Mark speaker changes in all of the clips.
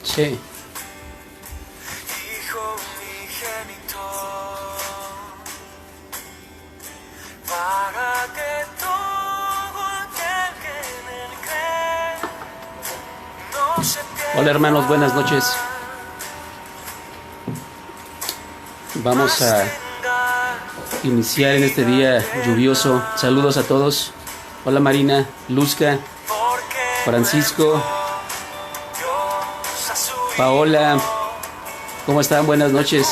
Speaker 1: Sí.
Speaker 2: Hijo unigénito, para que todo aquel que en él cree no se pierda.
Speaker 1: Hola hermanos, buenas noches. Vamos a iniciar en este día lluvioso. Saludos a todos. Hola Marina, Luzca, Francisco, Paola. ¿Cómo están? Buenas noches.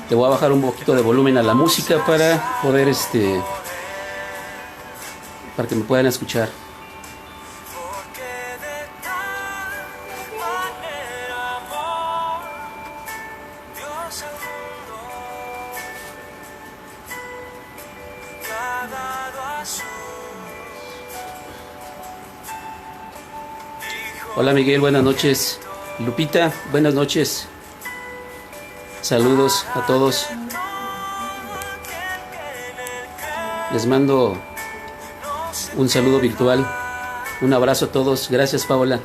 Speaker 1: Le voy a bajar un poquito de volumen a la música para poder para que me puedan escuchar. Hola Miguel, buenas noches. Lupita, buenas noches. Saludos a todos. Les mando un saludo virtual. Un abrazo a todos. Gracias, Paola.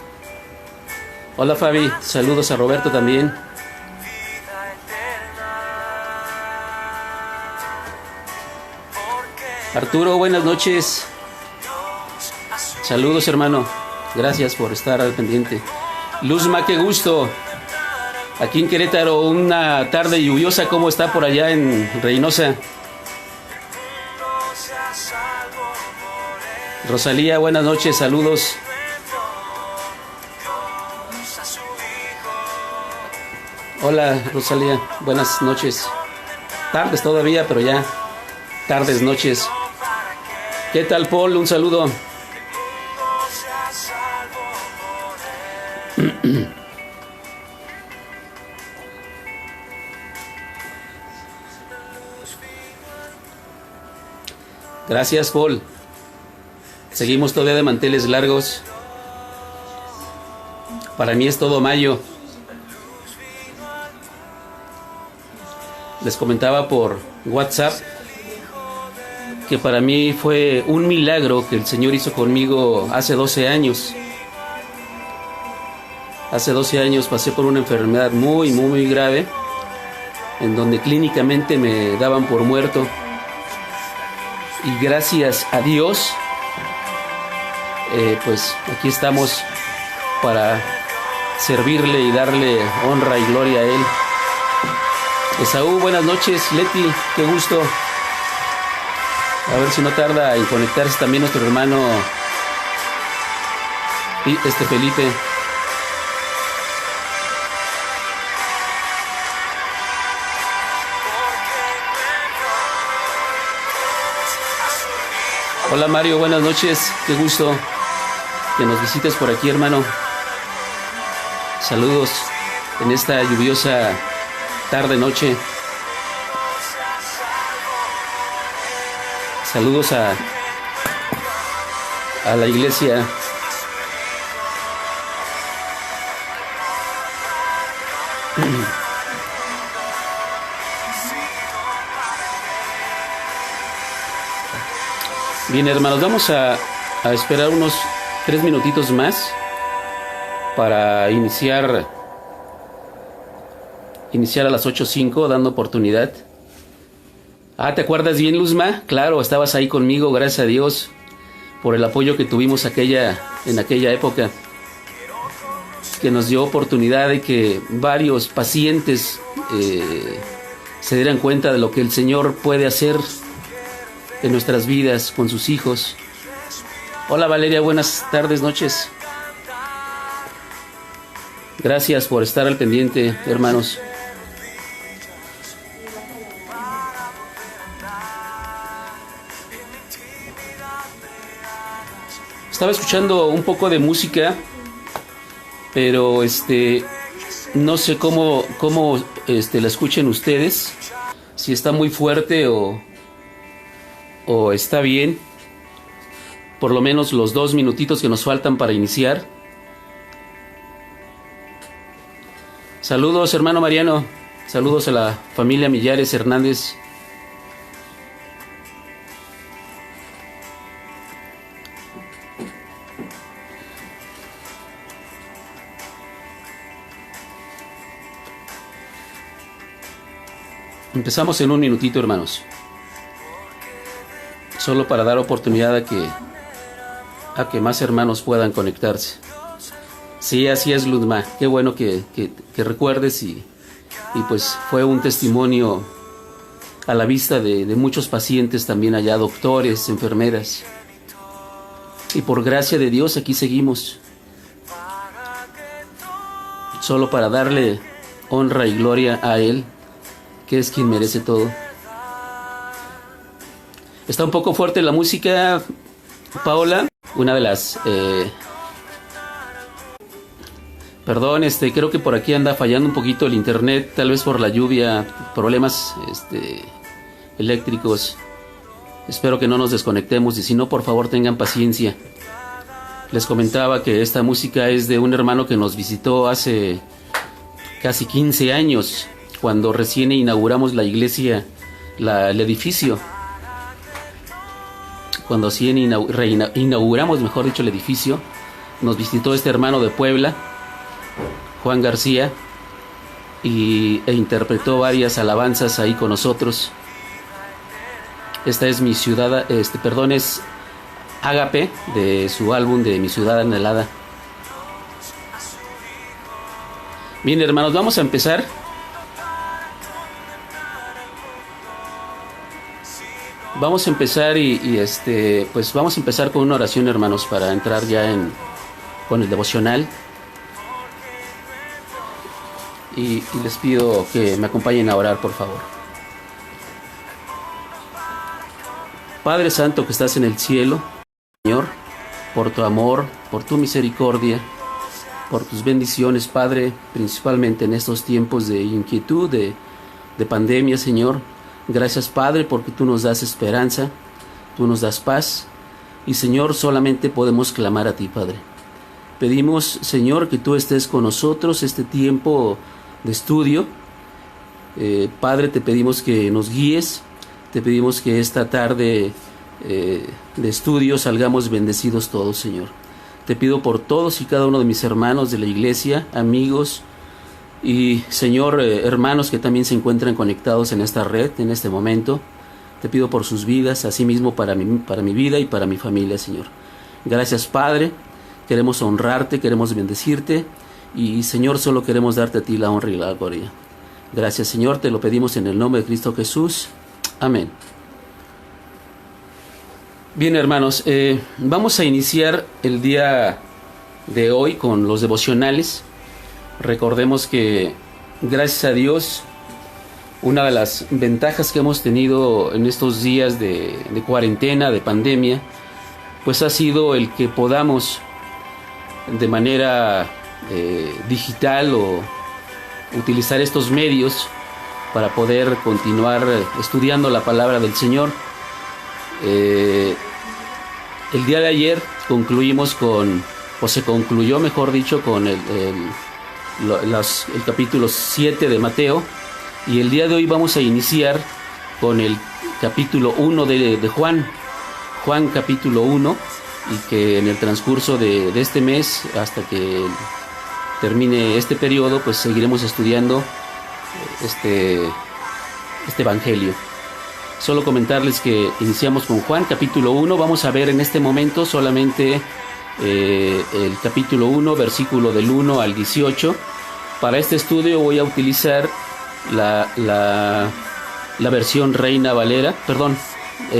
Speaker 1: Hola Fabi, saludos a Roberto también. Arturo, buenas noches. Saludos, hermano. Gracias por estar al pendiente. Luzma, qué gusto. Aquí en Querétaro, una tarde lluviosa. ¿Cómo está por allá en Reynosa? Rosalía, buenas noches. Saludos. Hola, Rosalía. Buenas noches. Tardes todavía, pero ya. Tardes, noches. ¿Qué tal, Paul? Un saludo. Gracias, Paul. Seguimos todavía de manteles largos. Para mí es todo mayo. Les comentaba por WhatsApp que para mí fue un milagro que el Señor hizo conmigo hace 12 años. Hace 12 años pasé por una enfermedad muy grave, en donde clínicamente me daban por muerto. Y gracias a Dios, pues aquí estamos para servirle y darle honra y gloria a Él. Esaú, buenas noches. Leti, qué gusto. A ver si no tarda en conectarse también nuestro hermano Felipe. Hola Mario, buenas noches. Qué gusto que nos visites por aquí, hermano. Saludos en esta lluviosa tarde-noche. Saludos a la iglesia. Bien, hermanos, vamos a esperar unos 3 minutitos más para iniciar a las 8:05, dando oportunidad. ¿Te acuerdas bien, Luzma? Claro, estabas ahí conmigo, gracias a Dios, por el apoyo que tuvimos en aquella época, que nos dio oportunidad de que varios pacientes se dieran cuenta de lo que el Señor puede hacer en nuestras vidas con sus hijos. Hola Valeria, buenas tardes, noches. Gracias por estar al pendiente, hermanos. Estaba escuchando un poco de música, pero no sé cómo la escuchen ustedes, si está muy fuerte o está bien. Por lo menos los 2 minutitos que nos faltan para iniciar. Saludos, hermano Mariano. Saludos a la familia Millares Hernández. Empezamos en un minutito, hermanos. Solo para dar oportunidad a que más hermanos puedan conectarse. Sí, así es, Luzma. Qué bueno que recuerdes y pues fue un testimonio a la vista de muchos pacientes también allá, doctores, enfermeras. Y por gracia de Dios aquí seguimos. Solo para darle honra y gloria a Él, que es quien merece todo. Está un poco fuerte la música, Paola. Una de las... Perdón, creo que por aquí anda fallando un poquito el internet, tal vez por la lluvia, problemas eléctricos. Espero que no nos desconectemos y si no, por favor tengan paciencia. Les comentaba que esta música es de un hermano que nos visitó hace casi 15 años, cuando recién inauguramos la iglesia, el edificio. Cuando recién inauguramos, mejor dicho, el edificio, nos visitó este hermano de Puebla, Juan García, e interpretó varias alabanzas ahí con nosotros. Esta es Mi Ciudad, es Ágape, de su álbum de Mi Ciudad Anhelada. Bien, hermanos, vamos a empezar. Vamos a empezar pues vamos a empezar con una oración, hermanos, para entrar ya con el devocional. Y les pido que me acompañen a orar, por favor. Padre Santo que estás en el cielo, Señor, por tu amor, por tu misericordia, por tus bendiciones, Padre, principalmente en estos tiempos de inquietud, de pandemia, Señor. Gracias, Padre, porque tú nos das esperanza, tú nos das paz, y Señor, solamente podemos clamar a ti, Padre. Pedimos, Señor, que tú estés con nosotros este tiempo de estudio. Padre, te pedimos que nos guíes, te pedimos que esta tarde de estudio salgamos bendecidos todos, Señor. Te pido por todos y cada uno de mis hermanos de la iglesia, amigos y, Señor, hermanos que también se encuentran conectados en esta red en este momento. Te pido por sus vidas, asimismo para mi vida y para mi familia, Señor. Gracias, Padre. Queremos honrarte, queremos bendecirte y, Señor, solo queremos darte a ti la honra y la gloria. Gracias, Señor, te lo pedimos en el nombre de Cristo Jesús. Amén. Bien, hermanos, vamos a iniciar el día de hoy con los devocionales. Recordemos que, gracias a Dios, una de las ventajas que hemos tenido en estos días de cuarentena, de pandemia, pues ha sido el que podamos de manera digital o utilizar estos medios para poder continuar estudiando la palabra del Señor. El día de ayer se concluyó, mejor dicho, con el capítulo 7 de Mateo, y el día de hoy vamos a iniciar con el capítulo 1 de Juan capítulo 1, y que en el transcurso de este mes, hasta que termine este periodo, pues seguiremos estudiando este evangelio. Solo comentarles que iniciamos con Juan capítulo 1. Vamos a ver en este momento solamente el capítulo 1, versículo del 1 al 18. Para este estudio voy a utilizar la versión Reina Valera,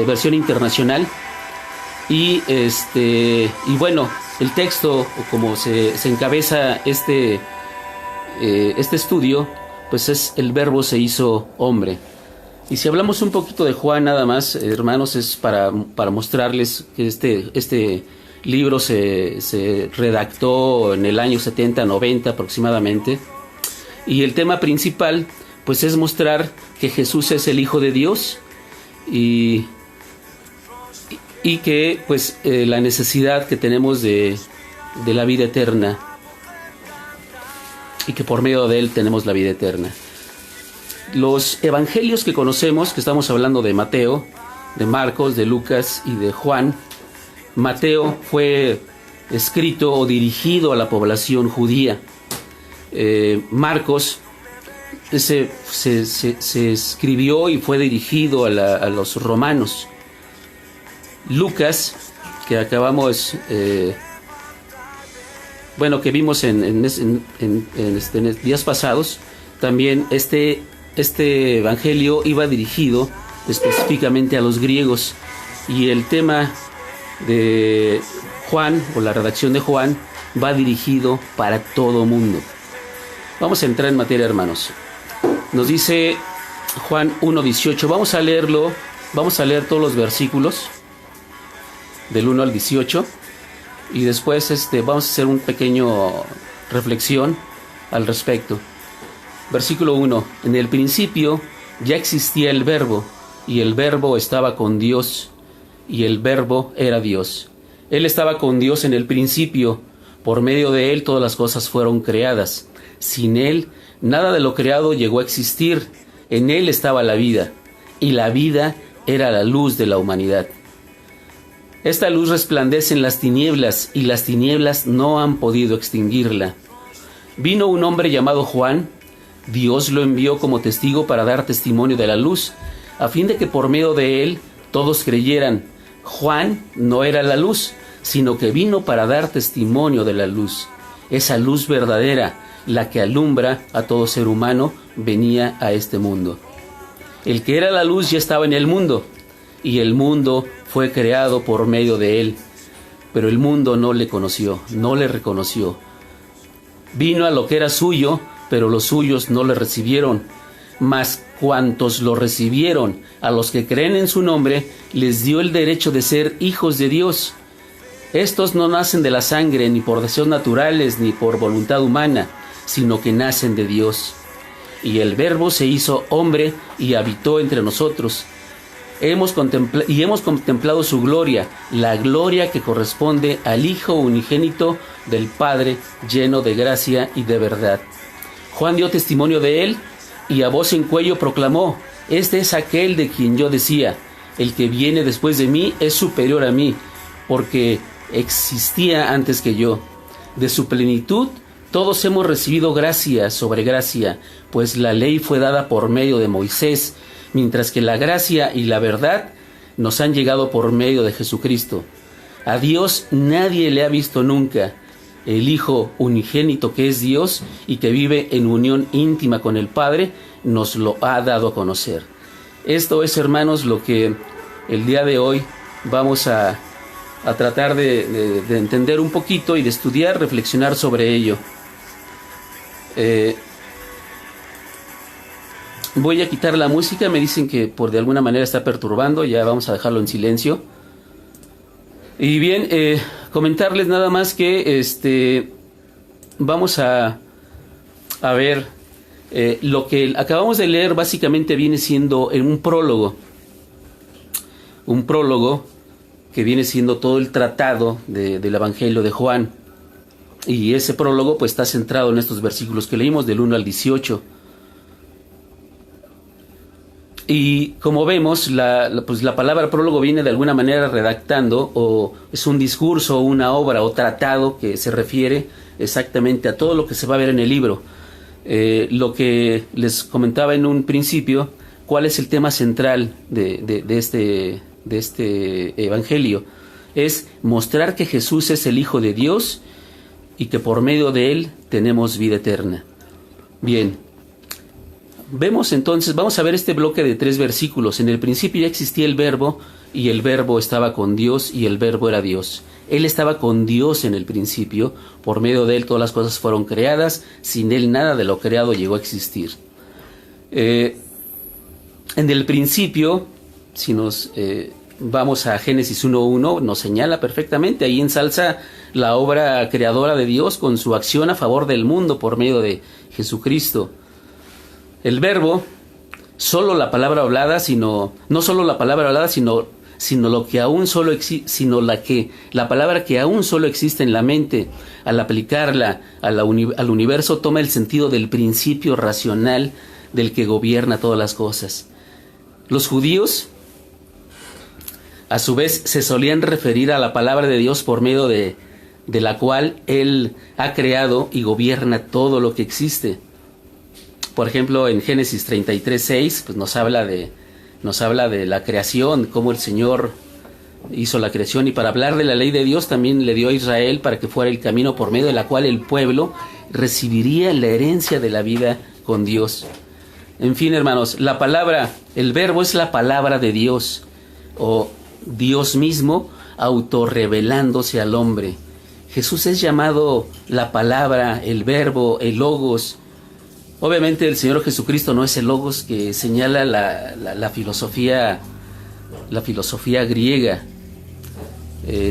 Speaker 1: versión internacional. Y bueno, el texto, como se encabeza este estudio, pues es: el Verbo se hizo hombre. Y si hablamos un poquito de Juan nada más, hermanos, es para mostrarles que este libro se redactó en el año 70-90 aproximadamente. Y el tema principal, pues, es mostrar que Jesús es el Hijo de Dios y que, pues, la necesidad que tenemos de la vida eterna, y que por medio de él tenemos la vida eterna. Los evangelios que conocemos, que estamos hablando de Mateo, de Marcos, de Lucas y de Juan, Mateo fue escrito o dirigido a la población judía. Marcos se escribió y fue dirigido a los romanos. Lucas, que acabamos, que vimos en días pasados, también este evangelio iba dirigido específicamente a los griegos, y el tema de Juan, o la redacción de Juan, va dirigido para todo mundo. Vamos a entrar en materia, hermanos. Nos dice Juan 1:18. Vamos a leerlo, vamos a leer todos los versículos del 1 al 18, y después vamos a hacer un pequeño reflexión al respecto. Versículo 1. En el principio ya existía el Verbo, y el Verbo estaba con Dios, y el Verbo era Dios. Él estaba con Dios en el principio. Por medio de Él todas las cosas fueron creadas. Sin Él, nada de lo creado llegó a existir. En Él estaba la vida, y la vida era la luz de la humanidad. Esta luz resplandece en las tinieblas, y las tinieblas no han podido extinguirla. Vino un hombre llamado Juan. Dios lo envió como testigo para dar testimonio de la luz, a fin de que por medio de él todos creyeran. Juan no era la luz, sino que vino para dar testimonio de la luz. Esa luz verdadera, la que alumbra a todo ser humano, venía a este mundo. El que era la luz ya estaba en el mundo, y el mundo fue creado por medio de él, pero el mundo no le conoció, no le reconoció. Vino a lo que era suyo, pero los suyos no le recibieron. Mas cuantos lo recibieron, a los que creen en su nombre, les dio el derecho de ser hijos de Dios. Estos no nacen de la sangre, ni por deseos naturales, ni por voluntad humana, sino que nacen de Dios. Y el Verbo se hizo hombre y habitó entre nosotros. Hemos contemplado su gloria, la gloria que corresponde al Hijo unigénito del Padre, lleno de gracia y de verdad. Juan dio testimonio de él, y a voz en cuello proclamó: este es aquel de quien yo decía, el que viene después de mí es superior a mí, porque existía antes que yo. De su plenitud todos hemos recibido gracia sobre gracia, pues la ley fue dada por medio de Moisés, mientras que la gracia y la verdad nos han llegado por medio de Jesucristo. A Dios nadie le ha visto nunca. El Hijo unigénito, que es Dios y que vive en unión íntima con el Padre, nos lo ha dado a conocer. Esto es, hermanos, lo que el día de hoy vamos a tratar de entender un poquito y de estudiar, reflexionar sobre ello. Voy a quitar la música, me dicen que de alguna manera está perturbando, ya vamos a dejarlo en silencio. Y bien, comentarles nada más que vamos a ver lo que acabamos de leer. Básicamente viene siendo un prólogo que viene siendo todo el tratado del Evangelio de Juan, y ese prólogo pues está centrado en estos versículos que leímos del 1 al 18. Y como vemos, la palabra prólogo viene de alguna manera redactando, o es un discurso, una obra o tratado que se refiere exactamente a todo lo que se va a ver en el libro. Lo que les comentaba en un principio, ¿cuál es el tema central de este evangelio? Es mostrar que Jesús es el Hijo de Dios y que por medio de él tenemos vida eterna. Bien. Vemos entonces, vamos a ver este bloque de 3 versículos. En el principio ya existía el Verbo, y el Verbo estaba con Dios, y el Verbo era Dios. Él estaba con Dios en el principio, por medio de él todas las cosas fueron creadas, sin él nada de lo creado llegó a existir. En el principio, si nos vamos a Génesis 1:1, nos señala perfectamente, ahí ensalza la obra creadora de Dios con su acción a favor del mundo por medio de Jesucristo. El Verbo, solo la palabra hablada, no solo la palabra hablada, sino lo que aún solo la palabra que aún solo existe en la mente, al aplicarla al universo, toma el sentido del principio racional del que gobierna todas las cosas. Los judíos A su vez, se solían referir a la palabra de Dios por medio de la cual Él ha creado y gobierna todo lo que existe. Por ejemplo, en Génesis 33:6, pues nos habla de la creación, cómo el Señor hizo la creación, y para hablar de la ley de Dios también le dio a Israel para que fuera el camino por medio de la cual el pueblo recibiría la herencia de la vida con Dios. En fin, hermanos, la palabra, el verbo es la palabra de Dios, o Dios mismo autorrevelándose al hombre. Jesús es llamado la palabra, el verbo, el logos. Obviamente el Señor Jesucristo no es el logos que señala la filosofía griega.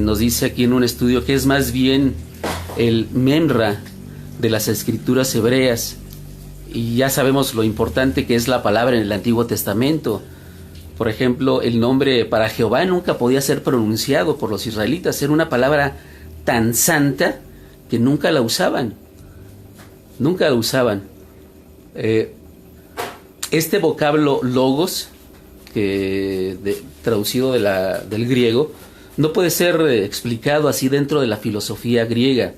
Speaker 1: Nos dice aquí en un estudio que es más bien el memra de las escrituras hebreas, y ya sabemos lo importante que es la palabra en el Antiguo Testamento. Por ejemplo, el nombre para Jehová nunca podía ser pronunciado por los israelitas. Era una palabra tan santa que nunca la usaban. Nunca la usaban. Este vocablo logos, traducido del griego, no puede ser explicado así dentro de la filosofía griega,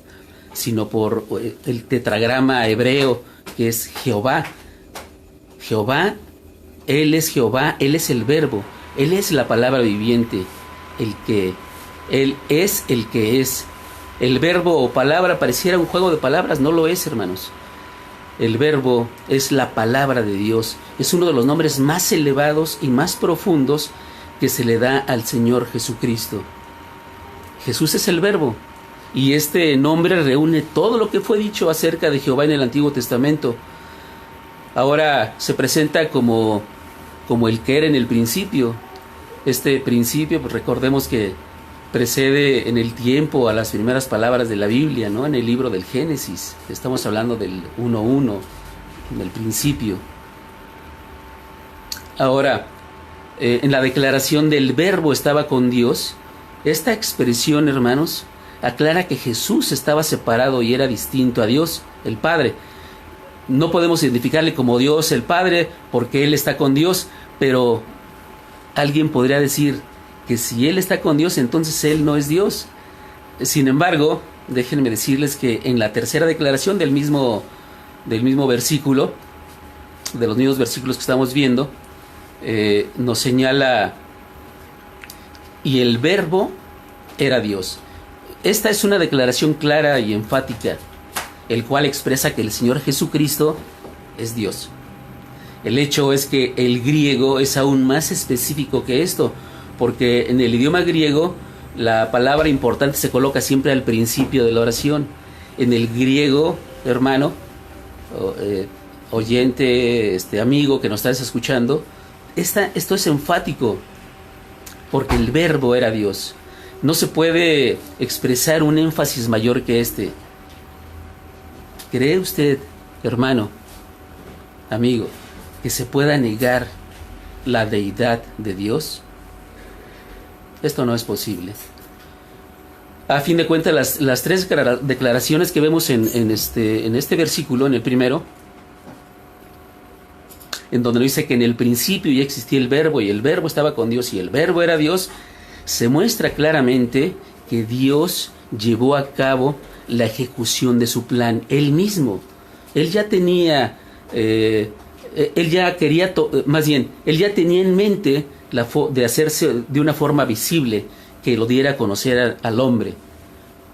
Speaker 1: sino por el tetragrama hebreo, que es Jehová. Jehová, Él es Jehová, Él es el verbo, Él es la palabra viviente, Él es el que es. El verbo o palabra pareciera un juego de palabras, no lo es, hermanos. El verbo es la palabra de Dios, es uno de los nombres más elevados y más profundos que se le da al Señor Jesucristo. Jesús es el verbo, y este nombre reúne todo lo que fue dicho acerca de Jehová en el Antiguo Testamento. Ahora se presenta como el que era en el principio. Este principio, pues recordemos que precede en el tiempo a las primeras palabras de la Biblia, ¿no? En el libro del Génesis, estamos hablando del 1:1, del principio. Ahora, en la declaración del verbo estaba con Dios, esta expresión, hermanos, aclara que Jesús estaba separado y era distinto a Dios, el Padre. No podemos identificarle como Dios el Padre porque Él está con Dios, pero alguien podría decir que si Él está con Dios, entonces Él no es Dios. Sin embargo, déjenme decirles que en la tercera declaración del mismo versículo, de los mismos versículos que estamos viendo, nos señala, y el verbo era Dios. Esta es una declaración clara y enfática, el cual expresa que el Señor Jesucristo es Dios. El hecho es que el griego es aún más específico que esto, porque en el idioma griego la palabra importante se coloca siempre al principio de la oración. En el griego, hermano, oyente, amigo que nos estás escuchando, esto es enfático, porque el verbo era Dios. No se puede expresar un énfasis mayor que este. ¿Cree usted, hermano, amigo, que se pueda negar la deidad de Dios? Esto no es posible. A fin de cuentas, las tres declaraciones que vemos en este versículo, en el primero, en donde dice que en el principio ya existía el verbo, y el verbo estaba con Dios, y el verbo era Dios, se muestra claramente que Dios llevó a cabo la ejecución de su plan Él mismo. Él ya tenía, Él ya tenía en mente de hacerse de una forma visible que lo diera a conocer al hombre,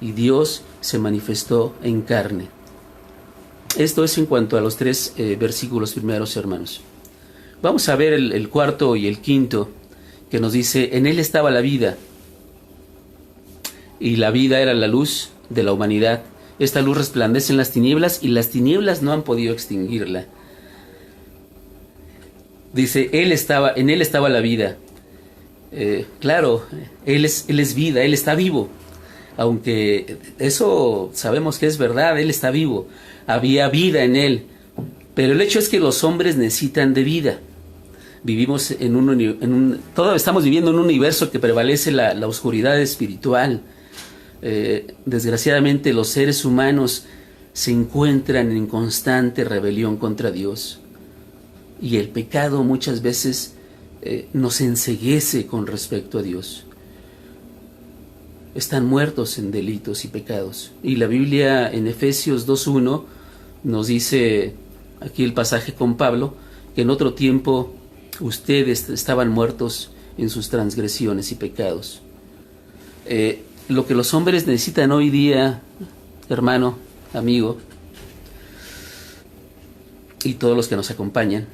Speaker 1: y Dios se manifestó en carne. Esto es en cuanto a los tres versículos primeros, hermanos. Vamos a ver el cuarto y el quinto, que nos dice: en Él estaba la vida, y la vida era la luz de la humanidad. Esta luz resplandece en las tinieblas, y las tinieblas no han podido extinguirla. Dice, en Él estaba la vida. Claro, Él es vida, Él está vivo. Aunque eso sabemos que es verdad, Él está vivo. Había vida en Él. Pero el hecho es que los hombres necesitan de vida. Vivimos estamos viviendo en un universo que prevalece la oscuridad espiritual. Desgraciadamente los seres humanos se encuentran en constante rebelión contra Dios. Y el pecado muchas veces nos enceguece con respecto a Dios. están muertos en delitos y pecados. Y la Biblia en Efesios 2:1 nos dice, aquí el pasaje con Pablo, que en otro tiempo ustedes estaban muertos en sus transgresiones y pecados. Lo que los hombres necesitan hoy día, hermano, amigo, y todos los que nos acompañan,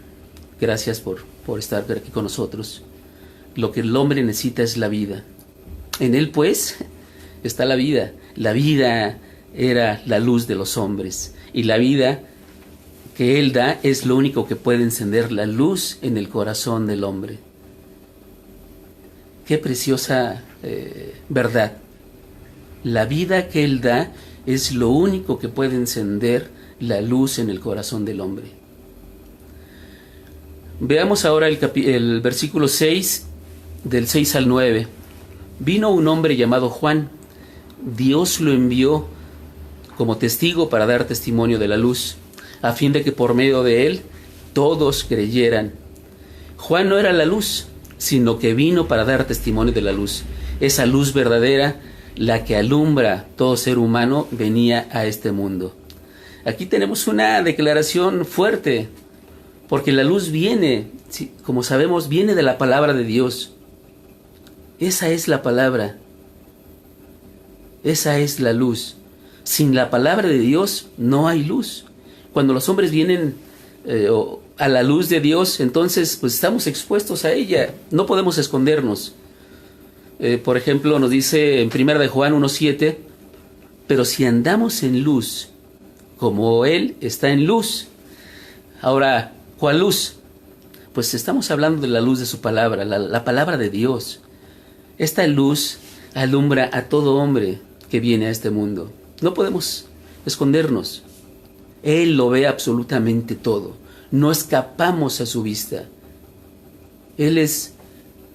Speaker 1: gracias por estar aquí con nosotros. Lo que el hombre necesita es la vida. En él, pues, está la vida. La vida era la luz de los hombres. Y la vida que él da es lo único que puede encender la luz en el corazón del hombre. Qué preciosa verdad. La vida que él da es lo único que puede encender la luz en el corazón del hombre. Veamos ahora el versículo 6, del 6 al 9. Vino un hombre llamado Juan. Dios lo envió como testigo para dar testimonio de la luz, a fin de que por medio de él todos creyeran. Juan no era la luz, sino que vino para dar testimonio de la luz. Esa luz verdadera, la que alumbra todo ser humano, venía a este mundo. Aquí tenemos una declaración fuerte, porque la luz viene, como sabemos, viene de la palabra de Dios. Esa es la palabra. Esa es la luz. Sin la palabra de Dios no hay luz. Cuando los hombres vienen a la luz de Dios, entonces pues estamos expuestos a ella. No podemos escondernos. Por ejemplo, nos dice en 1 de Juan 1:7, pero si andamos en luz, como Él está en luz. Ahora, ¿cuál luz? Pues estamos hablando de la luz de su palabra, la palabra de Dios. Esta luz alumbra a todo hombre que viene a este mundo. No podemos escondernos. Él lo ve absolutamente todo. No escapamos a su vista. Él es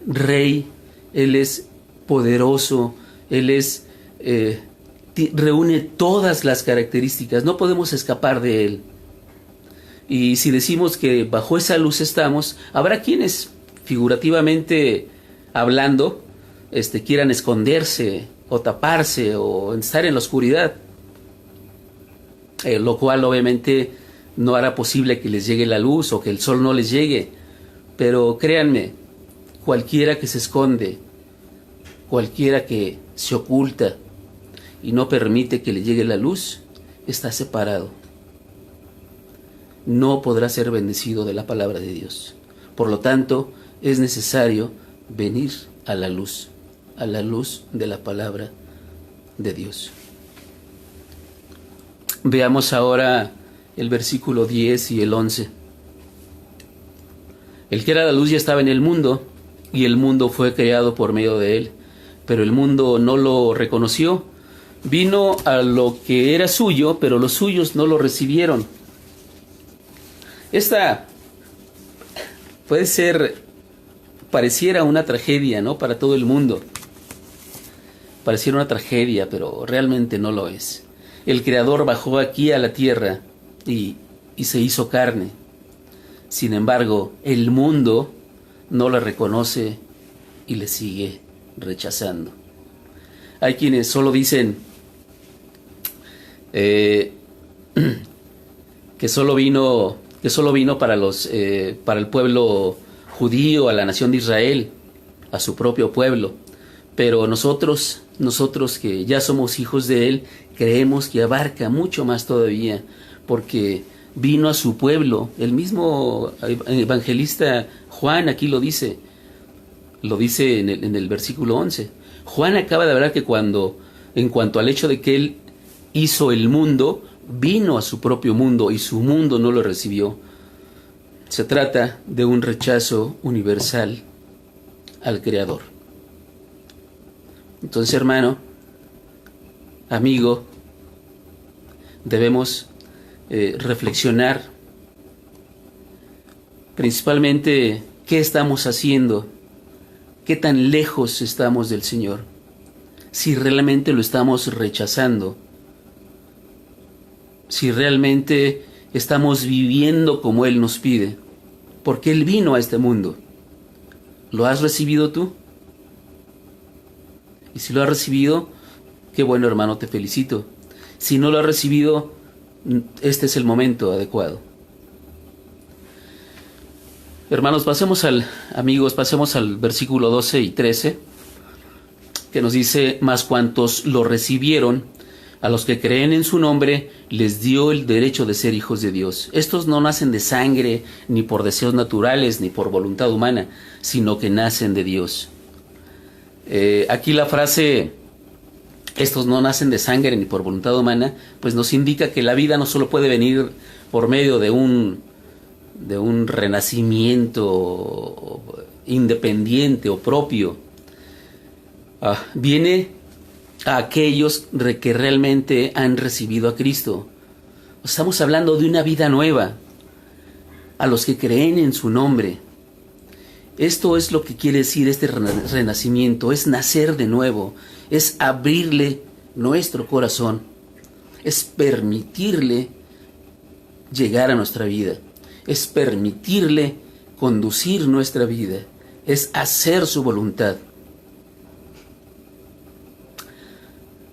Speaker 1: rey, Él es poderoso, Él es reúne todas las características. No podemos escapar de Él. Y si decimos que bajo esa luz estamos, habrá quienes, figurativamente hablando, quieran esconderse o taparse o estar en la oscuridad, lo cual obviamente no hará posible que les llegue la luz o que el sol no les llegue. Pero créanme, cualquiera que se esconde, cualquiera que se oculta y no permite que le llegue la luz, está separado. No podrá ser bendecido de la palabra de Dios. Por lo tanto, es necesario venir a la luz de la palabra de Dios. Veamos ahora el versículo 10 y el 11. El que era la luz ya estaba en el mundo, y el mundo fue creado por medio de él, pero el mundo no lo reconoció. Vino a lo que era suyo, pero los suyos no lo recibieron. Esta puede ser, pareciera una tragedia, ¿no? Para todo el mundo. Pareciera una tragedia, pero realmente no lo es. El Creador bajó aquí a la tierra y se hizo carne. Sin embargo, el mundo no la reconoce y le sigue rechazando. Hay quienes solo dicen que solo vino para el pueblo judío, a la nación de Israel, a su propio pueblo. Pero nosotros que ya somos hijos de Él, creemos que abarca mucho más todavía, porque vino a su pueblo. El mismo evangelista Juan aquí lo dice en el versículo 11. Juan acaba de hablar que en cuanto al hecho de que Él hizo el mundo, vino a su propio mundo y su mundo no lo recibió. Se trata de un rechazo universal al Creador. Entonces, hermano, amigo, debemos reflexionar principalmente qué estamos haciendo, qué tan lejos estamos del Señor, si realmente lo estamos rechazando, si realmente estamos viviendo como Él nos pide, porque Él vino a este mundo. ¿Lo has recibido tú? Y si lo has recibido, Qué bueno, hermano, te felicito. Si no lo has recibido, este es el momento adecuado. Hermanos, pasemos al versículo 12 y 13, que nos dice: mas cuantos lo recibieron, a los que creen en su nombre, les dio el derecho de ser hijos de Dios. Estos no nacen de sangre, ni por deseos naturales, ni por voluntad humana, sino que nacen de Dios. Aquí la frase, estos no nacen de sangre ni por voluntad humana, pues nos indica que la vida no solo puede venir por medio de un renacimiento independiente o propio. Viene a aquellos que realmente han recibido a Cristo. Estamos hablando de una vida nueva, a los que creen en su nombre. Esto es lo que quiere decir este renacimiento, es nacer de nuevo, es abrirle nuestro corazón, es permitirle llegar a nuestra vida, es permitirle conducir nuestra vida, es hacer su voluntad.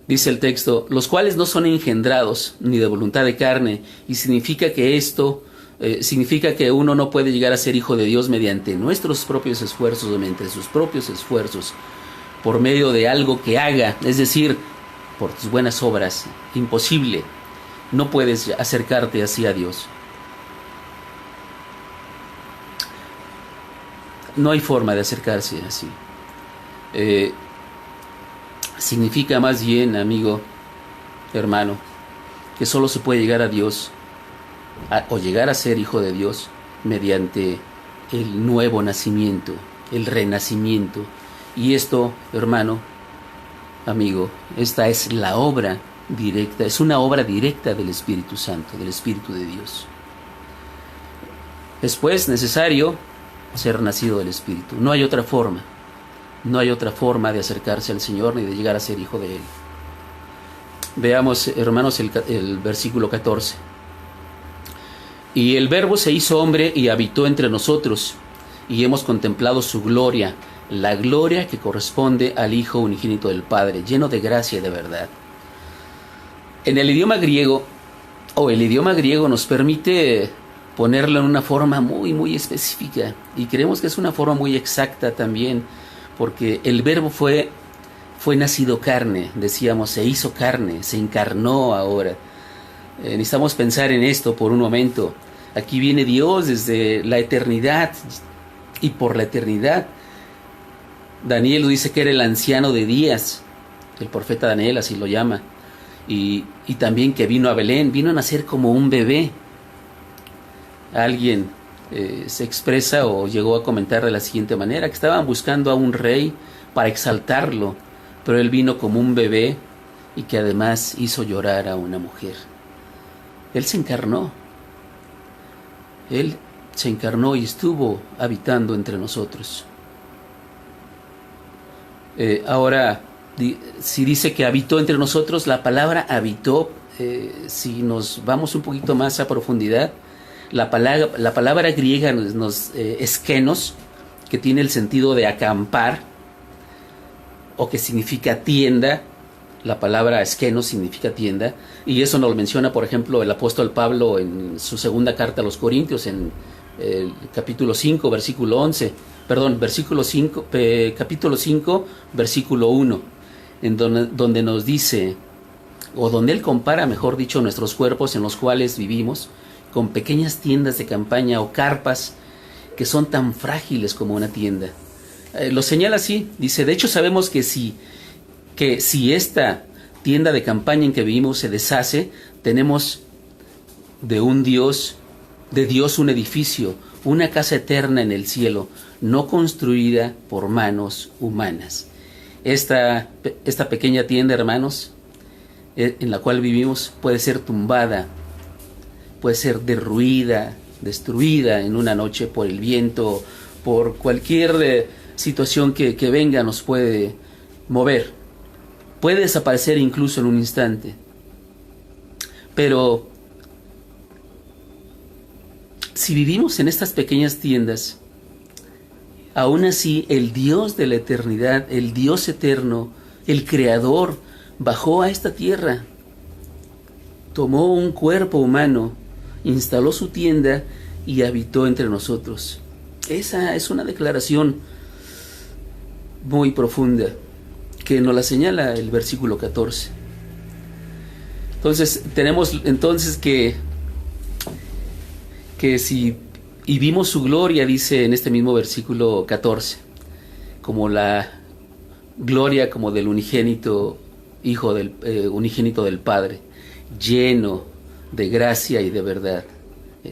Speaker 1: Dice el texto: los cuales no son engendrados ni de voluntad de carne, y significa que uno no puede llegar a ser hijo de Dios mediante nuestros propios esfuerzos o mediante sus propios esfuerzos, por medio de algo que haga, es decir, por tus buenas obras. Imposible. No puedes acercarte así a Dios. No hay forma de acercarse así. Significa más bien, amigo, hermano, que solo se puede llegar a Dios o llegar a ser hijo de Dios mediante el nuevo nacimiento, el renacimiento. Y esto, hermano, amigo, esta es la obra directa, es una obra directa del Espíritu Santo, del Espíritu de Dios. Es pues necesario ser nacido del Espíritu. No hay otra forma. No hay otra forma de acercarse al Señor ni de llegar a ser hijo de Él. Veamos, hermanos, el versículo 14. Y el Verbo se hizo hombre y habitó entre nosotros, y hemos contemplado su gloria, la gloria que corresponde al Hijo unigénito del Padre, lleno de gracia y de verdad. En el idioma griego nos permite ponerlo en una forma muy, muy específica, y creemos que es una forma muy exacta también, porque el Verbo fue nacido carne, decíamos, se hizo carne, se encarnó ahora. Necesitamos pensar en esto por un momento. Aquí viene Dios desde la eternidad, y por la eternidad. Daniel dice que era el anciano de días, el profeta Daniel así lo llama, y también que vino a Belén, vino a nacer como un bebé. Alguien se expresa o llegó a comentar de la siguiente manera, que estaban buscando a un rey para exaltarlo, pero él vino como un bebé y que además hizo llorar a una mujer. Él se encarnó y estuvo habitando entre nosotros. Ahora, si dice que habitó entre nosotros, la palabra habitó, si nos vamos un poquito más a profundidad, la palabra griega eskenos, que tiene el sentido de acampar, o que significa tienda. La palabra eskenos significa tienda, y eso nos lo menciona, por ejemplo, el apóstol Pablo en su segunda carta a los Corintios, en el capítulo 5, versículo 11, capítulo 5, versículo 1, en donde nos dice, o donde él compara, mejor dicho, nuestros cuerpos en los cuales vivimos, con pequeñas tiendas de campaña o carpas que son tan frágiles como una tienda. Lo señala así, dice: de hecho sabemos que si esta tienda de campaña en que vivimos se deshace, tenemos de Dios un edificio, una casa eterna en el cielo, no construida por manos humanas. Esta pequeña tienda, hermanos, en la cual vivimos, puede ser tumbada, puede ser derruida, destruida en una noche por el viento, por cualquier situación que venga, nos puede mover, puede desaparecer incluso en un instante. Pero si vivimos en estas pequeñas tiendas, aún así el Dios de la eternidad, el Dios eterno, el Creador, bajó a esta tierra, tomó un cuerpo humano, instaló su tienda y habitó entre nosotros. Esa es una declaración muy profunda que nos la señala el versículo 14. Entonces tenemos que si y vimos su gloria, dice en este mismo versículo 14, como la gloria como del unigénito hijo del unigénito del Padre, lleno de gracia y de verdad.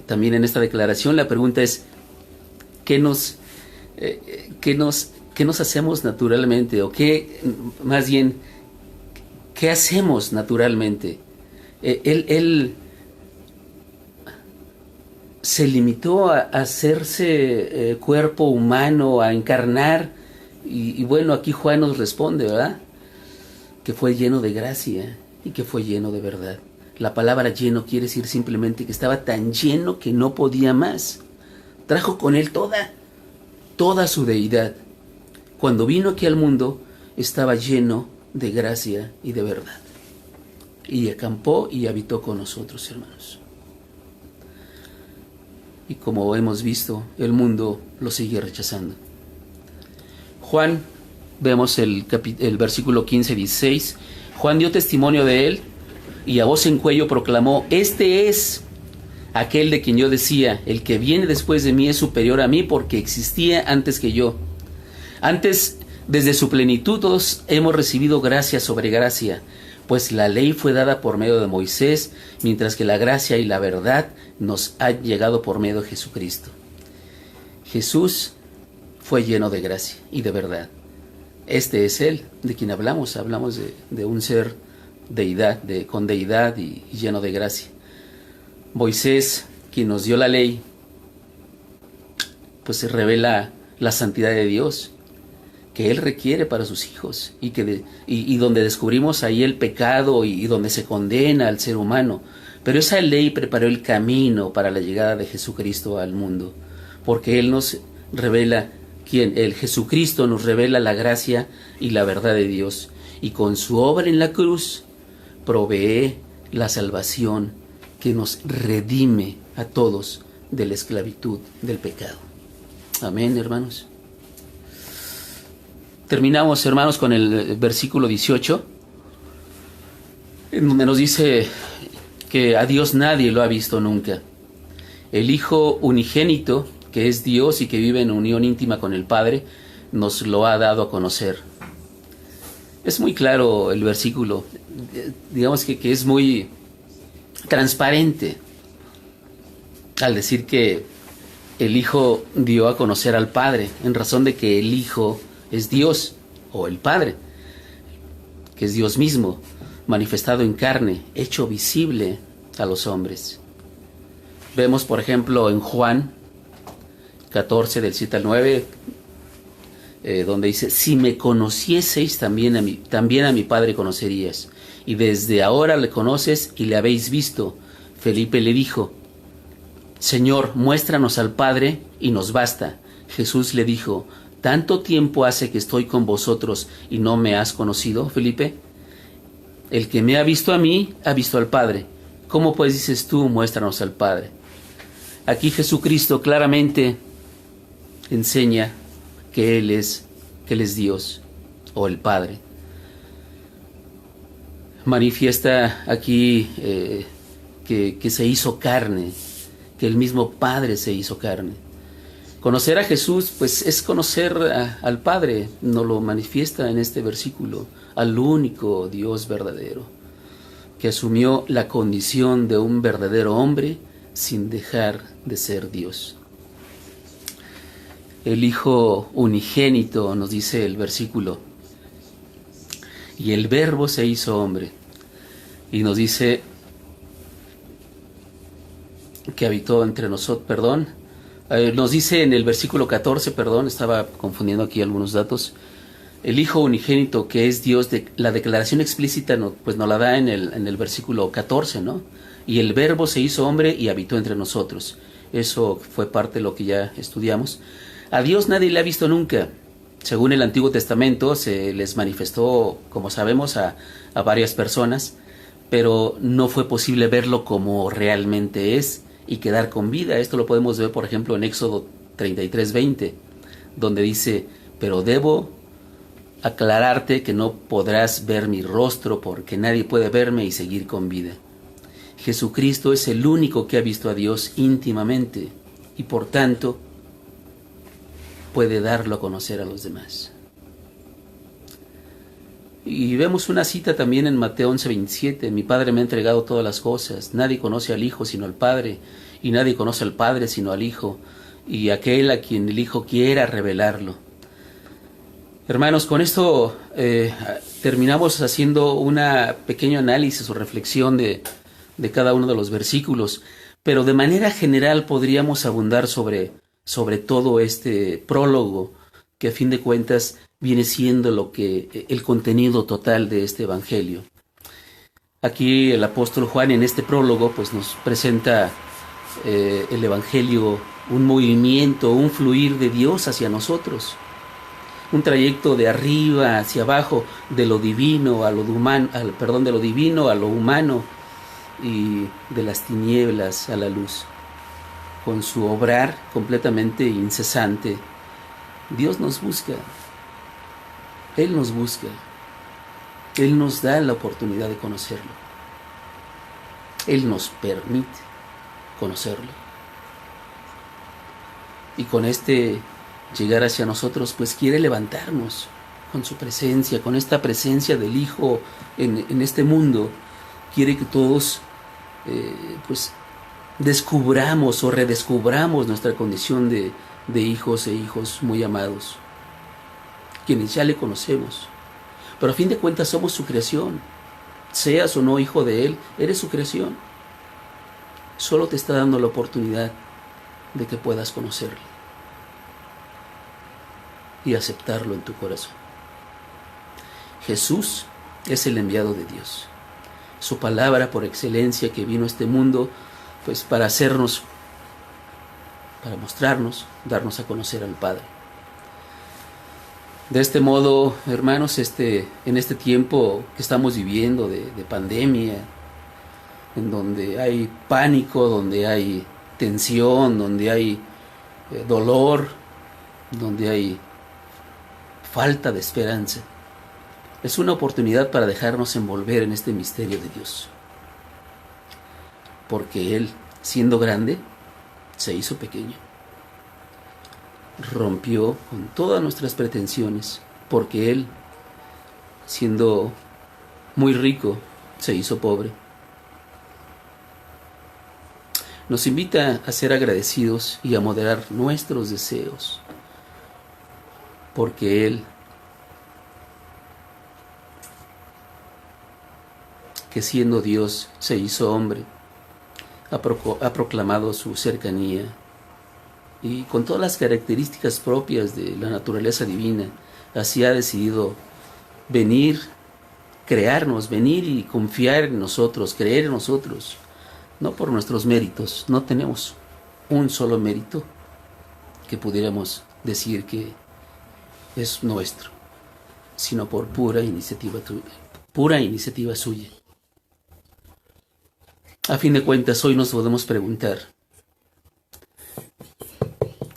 Speaker 1: También en esta declaración la pregunta es ¿qué nos hacemos naturalmente? O más bien, ¿qué hacemos naturalmente? Él se limitó a hacerse cuerpo humano, a encarnar, y bueno, aquí Juan nos responde, ¿verdad? Que fue lleno de gracia y que fue lleno de verdad. La palabra lleno quiere decir simplemente que estaba tan lleno que no podía más. Trajo con él toda su deidad. Cuando vino aquí al mundo, estaba lleno de gracia y de verdad. Y acampó y habitó con nosotros, hermanos. Y como hemos visto, el mundo lo sigue rechazando. Juan, vemos el versículo 15-16. Juan dio testimonio de él y a voz en cuello proclamó: este es aquel de quien yo decía, el que viene después de mí es superior a mí porque existía antes que yo. Antes, desde su plenitud, todos hemos recibido gracia sobre gracia, pues la ley fue dada por medio de Moisés, mientras que la gracia y la verdad nos han llegado por medio de Jesucristo. Jesús fue lleno de gracia y de verdad. Este es Él de quien hablamos de un ser con deidad y lleno de gracia. Moisés, quien nos dio la ley, pues se revela la santidad de Dios que Él requiere para sus hijos y donde descubrimos ahí el pecado y donde se condena al ser humano. Pero esa ley preparó el camino para la llegada de Jesucristo al mundo, porque Él nos revela el Jesucristo nos revela la gracia y la verdad de Dios, y con su obra en la cruz provee la salvación que nos redime a todos de la esclavitud del pecado. Amén, hermanos. Terminamos, hermanos, con el versículo 18, en donde nos dice que a Dios nadie lo ha visto nunca. El Hijo unigénito, que es Dios y que vive en unión íntima con el Padre, nos lo ha dado a conocer. Es muy claro el versículo, digamos que es muy transparente al decir que el Hijo dio a conocer al Padre, en razón de que el Hijo es Dios, o el Padre, que es Dios mismo, manifestado en carne, hecho visible a los hombres. Vemos, por ejemplo, en Juan 14, del 7 al 9, donde dice: si me conocieseis, también a mi Padre conocerías, y desde ahora le conoces y le habéis visto. Felipe le dijo: Señor, muéstranos al Padre y nos basta. Jesús le dijo: ¿tanto tiempo hace que estoy con vosotros y no me has conocido, Felipe? El que me ha visto a mí, ha visto al Padre. ¿Cómo pues dices tú, muéstranos al Padre? Aquí Jesucristo claramente enseña que Él es Dios, o el Padre. Manifiesta aquí que se hizo carne, que el mismo Padre se hizo carne. Conocer a Jesús, pues es conocer al Padre, nos lo manifiesta en este versículo, al único Dios verdadero, que asumió la condición de un verdadero hombre sin dejar de ser Dios. El Hijo unigénito, nos dice el versículo, y el Verbo se hizo hombre, y nos dice que habitó entre nosotros, nos dice en el versículo 14, estaba confundiendo aquí algunos datos, el Hijo unigénito, que es Dios, la declaración explícita pues nos la da en el versículo 14, ¿no? Y el Verbo se hizo hombre y habitó entre nosotros. Eso fue parte de lo que ya estudiamos. A Dios nadie le ha visto nunca. Según el Antiguo Testamento, se les manifestó, como sabemos, a varias personas, pero no fue posible verlo como realmente es y quedar con vida. Esto lo podemos ver, por ejemplo, en Éxodo 33:20, donde dice: pero debo aclararte que no podrás ver mi rostro, porque nadie puede verme y seguir con vida. Jesucristo es el único que ha visto a Dios íntimamente y por tanto puede darlo a conocer a los demás. Y vemos una cita también en Mateo 11:27: mi Padre me ha entregado todas las cosas, nadie conoce al Hijo sino al Padre, y nadie conoce al Padre sino al Hijo, y aquel a quien el Hijo quiera revelarlo. Hermanos, con esto terminamos haciendo una pequeño análisis o reflexión de cada uno de los versículos, pero de manera general podríamos abundar sobre todo este prólogo, que a fin de cuentas viene siendo el contenido total de este evangelio. Aquí el apóstol Juan, en este prólogo, pues nos presenta el evangelio, un movimiento, un fluir de Dios hacia nosotros, un trayecto de arriba hacia abajo, de lo divino a lo humano, de lo divino a lo humano, y de las tinieblas a la luz. Con su obrar completamente incesante, Dios nos busca. Él nos busca. Él nos da la oportunidad de conocerlo. Él nos permite conocerlo. Y con este llegar hacia nosotros, pues quiere levantarnos con su presencia, con esta presencia del Hijo en este mundo. Quiere que todos pues descubramos o redescubramos nuestra condición de hijos e hijos muy amados, quienes ya le conocemos, pero a fin de cuentas somos su creación. Seas o no hijo de Él, eres su creación. Solo te está dando la oportunidad de que puedas conocerle y aceptarlo en tu corazón. Jesús es el enviado de Dios, su palabra por excelencia, que vino a este mundo pues para hacernos, para mostrarnos, darnos a conocer al Padre. De este modo, hermanos, en este tiempo que estamos viviendo de pandemia, en donde hay pánico, donde hay tensión, donde hay dolor, donde hay falta de esperanza, es una oportunidad para dejarnos envolver en este misterio de Dios. Porque Él, siendo grande, se hizo pequeño. Rompió con todas nuestras pretensiones, porque Él, siendo muy rico, se hizo pobre. Nos invita a ser agradecidos y a moderar nuestros deseos, porque Él, que siendo Dios se hizo hombre, ha proclamado su cercanía, y con todas las características propias de la naturaleza divina, así ha decidido venir, crearnos, venir y confiar en nosotros, creer en nosotros, no por nuestros méritos. No tenemos un solo mérito que pudiéramos decir que es nuestro, sino por pura iniciativa suya. A fin de cuentas, hoy nos podemos preguntar: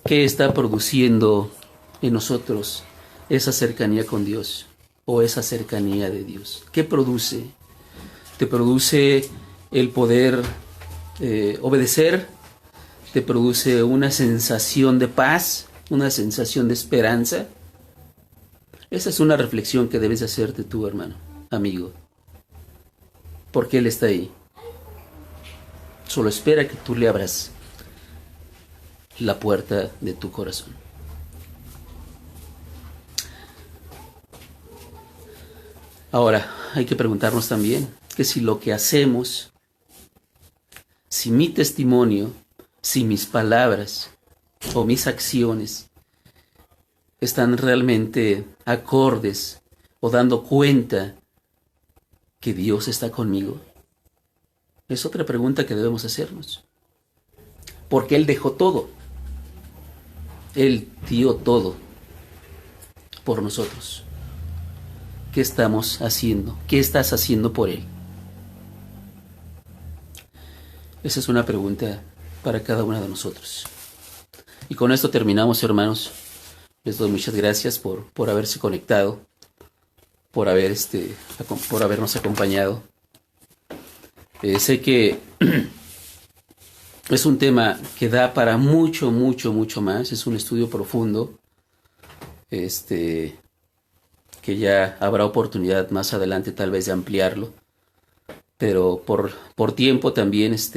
Speaker 1: ¿qué está produciendo en nosotros esa cercanía con Dios o esa cercanía de Dios? ¿Qué produce? ¿Te produce el poder obedecer? ¿Te produce una sensación de paz? ¿Una sensación de esperanza? Esa es una reflexión que debes hacerte tú, hermano, amigo, porque Él está ahí. Solo espera que tú le abras la puerta de tu corazón. Ahora, hay que preguntarnos también que si lo que hacemos, si mi testimonio, si mis palabras o mis acciones están realmente acordes o dando cuenta que Dios está conmigo. Es otra pregunta que debemos hacernos. Porque Él dejó todo. Él dio todo por nosotros? ¿Qué estamos haciendo? ¿Qué estás haciendo por Él? Esa es una pregunta para cada uno de nosotros. Y con esto terminamos, hermanos. Les doy muchas gracias por haberse conectado, por habernos acompañado. Sé que es un tema que da para mucho, mucho, mucho más. Es un estudio profundo, que ya habrá oportunidad más adelante tal vez de ampliarlo. Pero por tiempo también es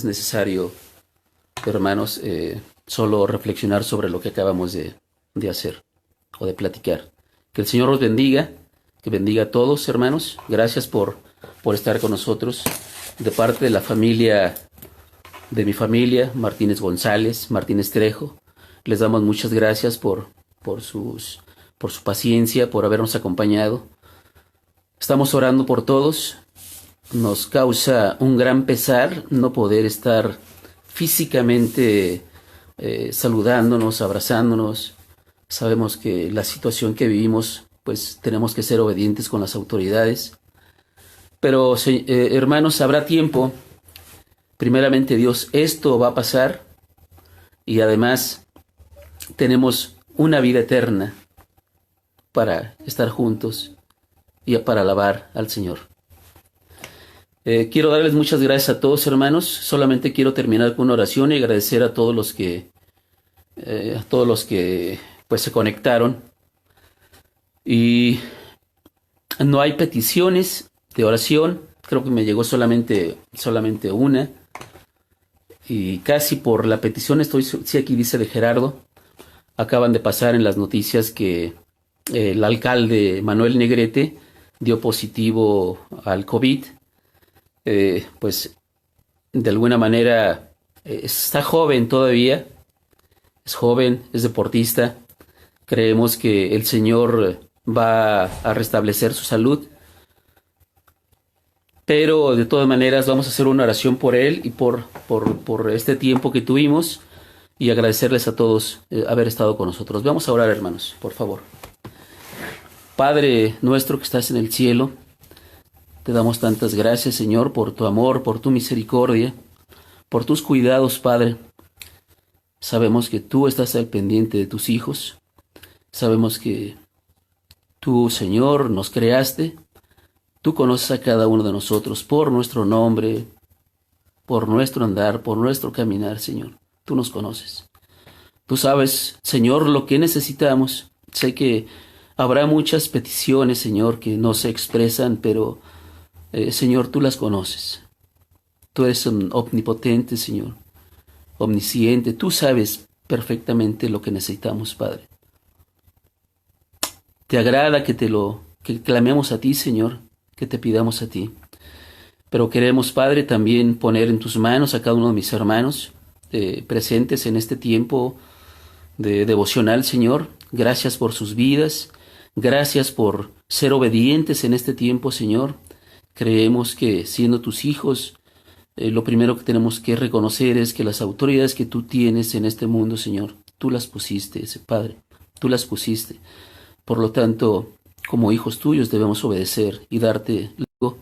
Speaker 1: necesario, hermanos, solo reflexionar sobre lo que acabamos de hacer o de platicar. Que el Señor los bendiga, que bendiga a todos, hermanos. Gracias por estar con nosotros. De parte de la familia, de mi familia, Martínez González, Martínez Trejo, les damos muchas gracias por su paciencia, por habernos acompañado. Estamos orando por todos. Nos causa un gran pesar no poder estar físicamente saludándonos, abrazándonos. Sabemos que la situación que vivimos, pues tenemos que ser obedientes con las autoridades. Pero, hermanos, habrá tiempo. Primeramente Dios, esto va a pasar. Y además tenemos una vida eterna para estar juntos y para alabar al Señor. Quiero darles muchas gracias a todos, hermanos. Solamente quiero terminar con una oración y agradecer a todos los que pues se conectaron. Y no hay peticiones de oración. Creo que me llegó solamente una. Y casi por la petición sí, aquí dice de Gerardo. Acaban de pasar en las noticias que el alcalde Manuel Negrete dio positivo al COVID. Pues de alguna manera está joven todavía, es joven, es deportista. Creemos que el Señor va a restablecer su salud, pero de todas maneras vamos a hacer una oración por él y por este tiempo que tuvimos, y agradecerles a todos haber estado con nosotros. Vamos a orar, hermanos, por favor. Padre nuestro que estás en el cielo, te damos tantas gracias, Señor, por tu amor, por tu misericordia, por tus cuidados, Padre. Sabemos que tú estás al pendiente de tus hijos. Sabemos que tú, Señor, nos creaste. Tú conoces a cada uno de nosotros por nuestro nombre, por nuestro andar, por nuestro caminar, Señor. Tú nos conoces. Tú sabes, Señor, lo que necesitamos. Sé que habrá muchas peticiones, Señor, que no se expresan, pero Señor, tú las conoces. Tú eres omnipotente, Señor, omnisciente. Tú sabes perfectamente lo que necesitamos, Padre. Te agrada que clamemos a ti, Señor, que te pidamos a ti. Pero queremos, Padre, también poner en tus manos a cada uno de mis hermanos presentes en este tiempo de devocional, Señor. Gracias por sus vidas. Gracias por ser obedientes en este tiempo, Señor. Creemos que siendo tus hijos, lo primero que tenemos que reconocer es que las autoridades que tú tienes en este mundo, Señor, tú las pusiste, Padre, tú las pusiste. Por lo tanto, como hijos tuyos debemos obedecer y darte luego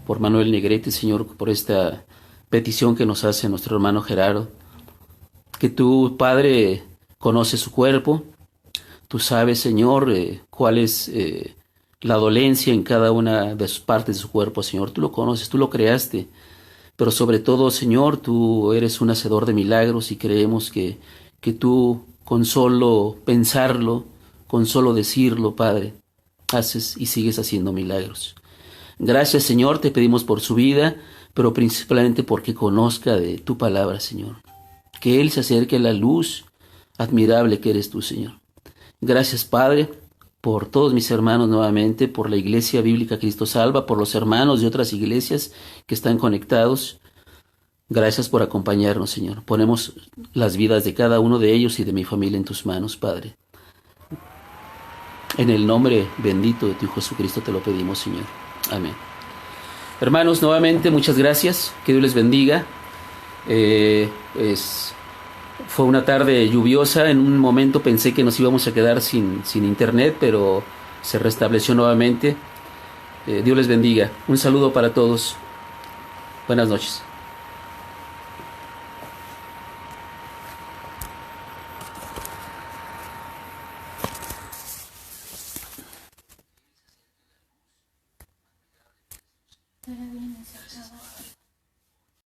Speaker 1: por Manuel Negrete, Señor, por esta petición que nos hace nuestro hermano Gerardo. Que tú, Padre, conoces su cuerpo. Tú sabes, Señor, cuál es la dolencia en cada una de sus partes de su cuerpo, Señor. Tú lo conoces, tú lo creaste. Pero sobre todo, Señor, tú eres un hacedor de milagros y creemos que tú, con solo pensarlo, con solo decirlo, Padre, haces y sigues haciendo milagros. Gracias, Señor, te pedimos por su vida, pero principalmente porque conozca de tu palabra, Señor. Que Él se acerque a la luz admirable que eres tú, Señor. Gracias, Padre, por todos mis hermanos nuevamente, por la Iglesia Bíblica Cristo Salva, por los hermanos de otras iglesias que están conectados. Gracias por acompañarnos, Señor. Ponemos las vidas de cada uno de ellos y de mi familia en tus manos, Padre. En el nombre bendito de tu Hijo Jesucristo te lo pedimos, Señor. Amén. Hermanos, nuevamente muchas gracias. Que Dios les bendiga. Fue una tarde lluviosa, en un momento pensé que nos íbamos a quedar sin internet, pero se restableció nuevamente. Dios les bendiga. Un saludo para todos. Buenas noches.